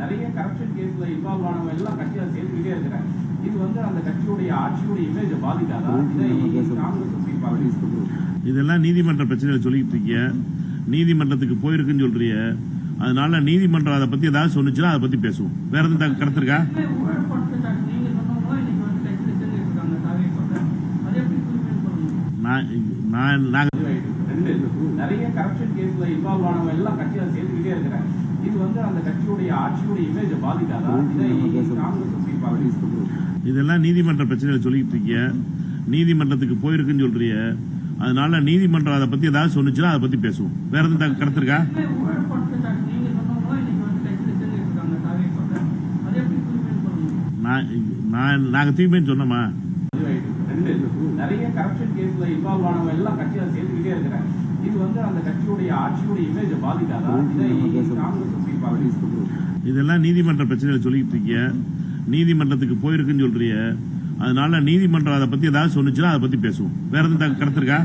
நிறைய கரப்ஷன் கேஸ்ல இன்வால்வ் ஆனவங்க எல்லாம் கட்சியில சேர்த்துக்கிட்டே இருக்கிறாங்க. இது வந்து அந்த கட்சியுடைய ஆட்சியுடைய இமேஜ் பாதிக்காதா? இதெல்லாம் நீதிமன்ற பிரச்சனைகள் சொல்லிட்டு இருக்கீங்க. நீதிமன்றத்துக்கு போயிருக்குன்னு சொல்றீங்க. அதனால நீதிமன்றம் அதை பத்தி ஏதாவது சொன்னுச்சுன்னா அதை பத்தி பேசுவோம். வேற எதுவும் கருத்து இருக்கா? நிறைய கரப்ஷன் கேஸ்ல இன்வால்வ் ஆனவங்க எல்லாம் கட்சியில சேர்த்துக்கிட்டே இருக்கிறாங்க. இது வந்து அந்த கட்சியுடைய ஆட்சியுடைய இமேஜ் பாதிக்காதா? இதெல்லாம் நீதிமன்ற பிரச்சனைகள் சொல்லிட்டு இருக்கீங்க. நீதிமன்றத்துக்கு போயிருக்குன்னு சொல்றீங்க. அதனால நீதிமன்றம் அதை பத்தி ஏதாவது சொன்னுச்சுன்னா அதை பத்தி பேசுவோம். வேற எதுவும் கருத்து இருக்கா? நாங்க தீமைன்னு சொன்னோமா? நிறைய கரப்ஷன் கேஸ்ல இன்வால்வ் ஆனவங்க எல்லாம் கட்சியில சேர்த்துக்கிட்டே இருக்கிறாங்க. இது வந்து அந்த கட்சியுடைய ஆட்சியுடைய இமேஜ் பாதிக்காதா? இதெல்லாம் நீதிமன்ற பிரச்சனைகள் சொல்லிட்டு இருக்கீங்க. நீதிமன்றத்துக்கு போயிருக்குன்னு சொல்றீங்க. அதனால நீதிமன்றம் அதை பத்தி ஏதாவது சொன்னுச்சுன்னா அதை பத்தி பேசுவோம். வேற எதுவும் கருத்து இருக்கா?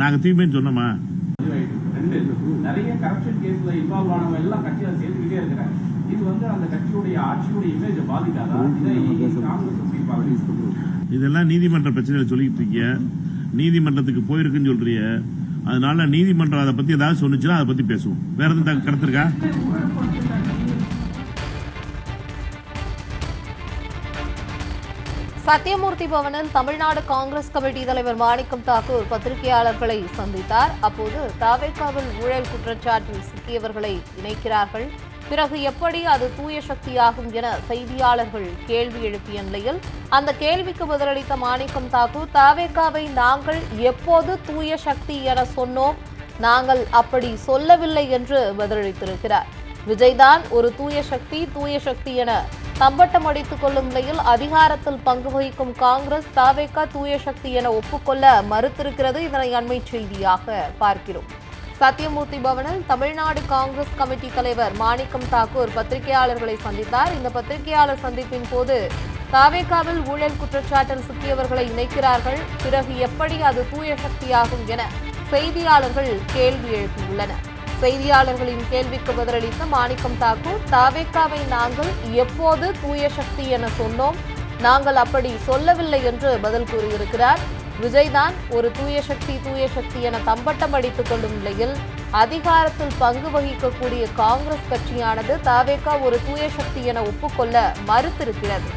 நாங்க தீமைன்னு சொன்னோமா? நிறைய கரப்ஷன் கேஸ்ல இன்வால்வ் ஆனவங்க எல்லாம் கட்சியில சேர்த்துக்கிட்டே இருக்கிறாங்க. இது வந்து அந்த கட்சியுடைய ஆட்சியுடைய இமேஜ் பாதிக்காதா? இதெல்லாம் நீதிமன்ற பிரச்சனைகள் சொல்லிட்டு இருக்கீங்க. நீதிமன்றத்துக்கு போயிருக்குன்னு சொல்றீங்க. அதனால நீதிமன்றம் அதை பத்தி ஏதாவது சொன்னுச்சுன்னா அதை பத்தி பேசுவோம். வேற எதுவும் கருத்து இருக்கா? சத்தியமூர்த்தி பவனில் தமிழ்நாடு காங்கிரஸ் கமிட்டி தலைவர் மாணிக்கம் தாக்கூர் பத்திரிகையாளர்களை சந்தித்தார். அப்போது தவேகாவில் ஊழல் குற்றச்சாட்டில் சிக்கியவர்களை இணைக்கிறார்கள், பிறகு எப்படி அது தூய சக்தியாகும் என செய்தியாளர்கள் கேள்வி எழுப்பிய நிலையில் அந்த கேள்விக்கு பதிலளித்த மாணிக்கம் தாக்கூர், தவேகாவை நாங்கள் எப்போது தூய சக்தி என சொன்னோம், நாங்கள் அப்படி சொல்லவில்லை என்று பதிலளித்திருக்கிறார். விஜய்தான் ஒரு தூய சக்தி என தம்பட்டம் அடித்துக் கொள்ளும் நிலையில் அதிகாரத்தில் பங்கு வகிக்கும் காங்கிரஸ் தவேகா தூய சக்தி என ஒப்புக்கொள்ள மறுத்திருக்கிறது. இதனை அண்மை செய்தியாக பார்க்கிறோம். சத்தியமூர்த்தி பவனில் தமிழ்நாடு காங்கிரஸ் கமிட்டி தலைவர் மாணிக்கம் தாக்கூர் பத்திரிகையாளர்களை சந்தித்தார். இந்த பத்திரிகையாளர் சந்திப்பின் போது தவேகாவில் ஊழல் குற்றச்சாட்டில் சிக்கியவர்களை இணைக்கிறார்கள், பிறகு எப்படி அது தூய சக்தியாகும் என செய்தியாளர்கள் கேள்வி எழுப்பியுள்ளனர். செய்தியாளர்களின் கேள்விக்கு பதிலளித்த மாணிக்கம் தாக்கூர், தவேகாவை நாங்கள் எப்போது தூய சக்தி என சொன்னோம், நாங்கள் அப்படி சொல்லவில்லை என்று பதில் கூறியிருக்கிறார். விஜய்தான் ஒரு தூய சக்தி என தம்பட்டம் அடித்துக் கொள்ளும் நிலையில் அதிகாரத்தில் பங்கு வகிக்கக்கூடிய காங்கிரஸ் கட்சியானது தவேகா ஒரு தூய சக்தி என ஒப்புக்கொள்ள மறுத்திருக்கிறது.